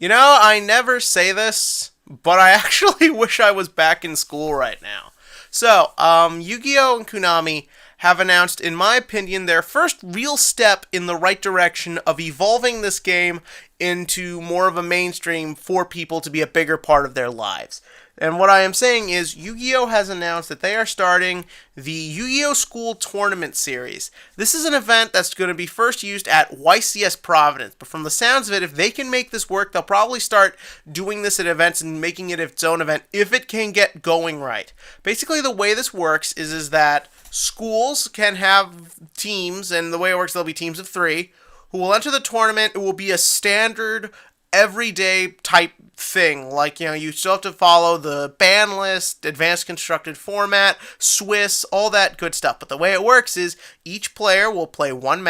I never say this, but I actually wish I was back in school right now. So, Yu-Gi-Oh! And Konami have announced, in my opinion, their first real step in the right direction of evolving this game into more of a mainstream for people to be a bigger part of their lives. And what I am saying is, Yu-Gi-Oh! Has announced that they are starting the Yu-Gi-Oh! School Tournament Series. This is an event that's going to be first used at YCS Providence, but from the sounds of it, if they can make this work, they'll probably start doing this at events and making it its own event if it can get going right. Basically, the way this works is that schools can have teams, and the way it works, there'll be teams of 3 who will enter the tournament. It will be a standard everyday type thing. Like, you still have to follow the ban list, advanced constructed format, Swiss, all that good stuff. But the way it works is each player will play one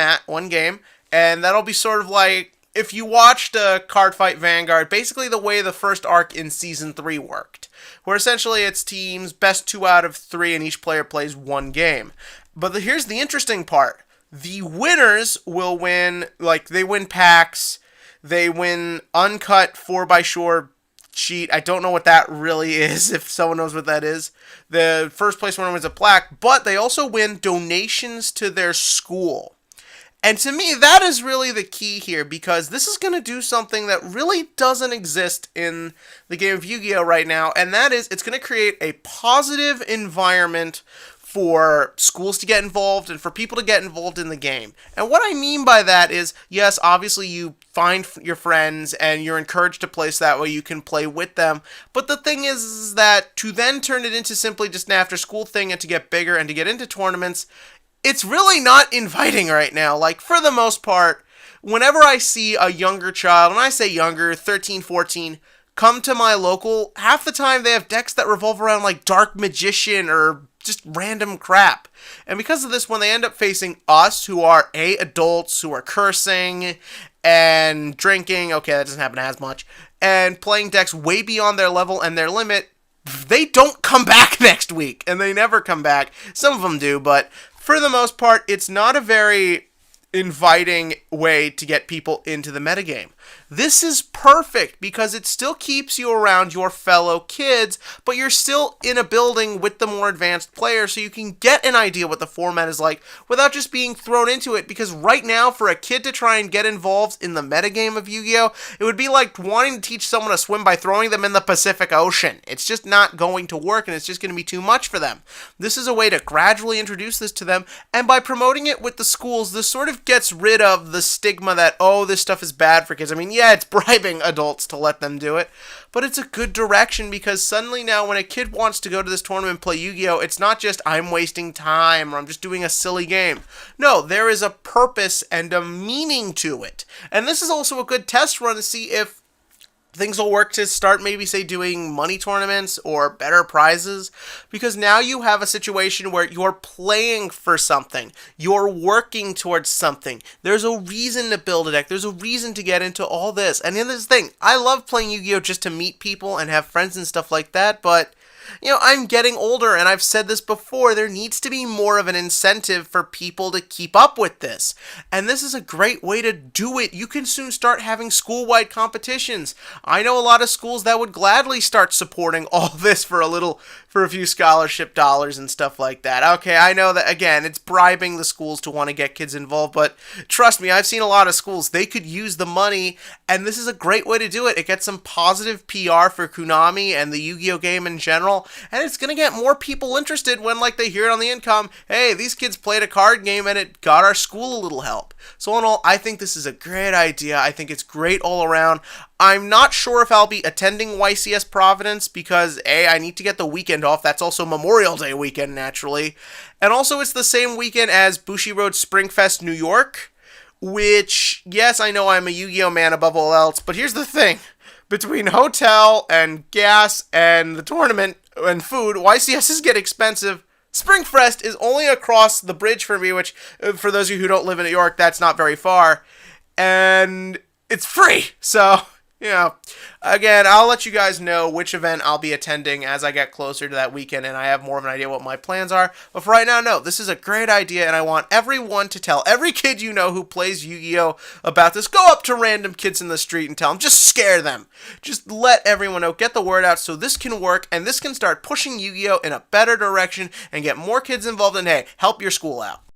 game, and that'll be sort of like if you watched Cardfight Vanguard, basically the way the first arc in Season 3 worked, where essentially it's teams, best 2 out of 3, and each player plays one game. But here's the interesting part. The winners will win, they win packs, they win uncut 4x4 sheet. I don't know what that really is, if someone knows what that is. The first place winner wins a plaque, but they also win donations to their school. And to me, that is really the key here, because this is going to do something that really doesn't exist in the game of Yu-Gi-Oh! Right now, and that is it's going to create a positive environment for schools to get involved and for people to get involved in the game. And what I mean by that is, yes, obviously you find your friends and you're encouraged to play so that way you can play with them. But the thing is that to then turn it into simply just an after school thing and to get bigger and to get into tournaments, it's really not inviting right now. Like, for the most part, whenever I see a younger child, and I say younger, 13, 14, come to my local, half the time they have decks that revolve around like Dark Magician or just random crap. And because of this, when they end up facing us, who are adults, who are cursing and drinking, okay, that doesn't happen as much, and playing decks way beyond their level and their limit, they don't come back next week, and they never come back. Some of them do, but for the most part, it's not a very inviting way to get people into the metagame. This is perfect because it still keeps you around your fellow kids, but you're still in a building with the more advanced players, so you can get an idea what the format is like without just being thrown into it. Because right now, for a kid to try and get involved in the metagame of Yu-Gi-Oh!, it would be like wanting to teach someone to swim by throwing them in the Pacific Ocean. It's just not going to work, and it's just going to be too much for them. This is a way to gradually introduce this to them, and by promoting it with the schools, this sort of gets rid of the stigma that, oh, this stuff is bad for kids. I mean, yeah, it's bribing adults to let them do it, but it's a good direction, because suddenly now when a kid wants to go to this tournament and play Yu-Gi-Oh!, it's not just I'm wasting time or I'm just doing a silly game. No, there is a purpose and a meaning to it. And this is also a good test run to see if things will work to start maybe, say, doing money tournaments or better prizes, because now you have a situation where you're playing for something. You're working towards something. There's a reason to build a deck. There's a reason to get into all this. And in this thing, I love playing Yu-Gi-Oh! Just to meet people and have friends and stuff like that, but I'm getting older, and I've said this before, there needs to be more of an incentive for people to keep up with this. And this is a great way to do it. You can soon start having school-wide competitions. I know a lot of schools that would gladly start supporting all this for a few scholarship dollars and stuff like that. Okay, I know that, again, it's bribing the schools to want to get kids involved, but trust me, I've seen a lot of schools. They could use the money, and this is a great way to do it. It gets some positive PR for Konami and the Yu-Gi-Oh! Game in general, and it's going to get more people interested when, they hear it on the income, hey, these kids played a card game and it got our school a little help. So in all, I think this is a great idea. I think it's great all around. I'm not sure if I'll be attending YCS Providence because, I need to get the weekend off. That's also Memorial Day weekend, naturally. And also, it's the same weekend as Bushiroad Springfest New York, which, yes, I know I'm a Yu-Gi-Oh! Man above all else, but here's the thing. Between hotel and gas and the tournament and food, YCSs get expensive. Springfest is only across the bridge for me, which, for those of you who don't live in New York, that's not very far. And it's free, so Yeah. Again, I'll let you guys know which event I'll be attending as I get closer to that weekend and I have more of an idea what my plans are. But for right now, no, this is a great idea and I want everyone to tell every kid you know who plays Yu-Gi-Oh! About this. Go up to random kids in the street and tell them. Just scare them. Just let everyone know. Get the word out so this can work and this can start pushing Yu-Gi-Oh! In a better direction and get more kids involved and, hey, help your school out.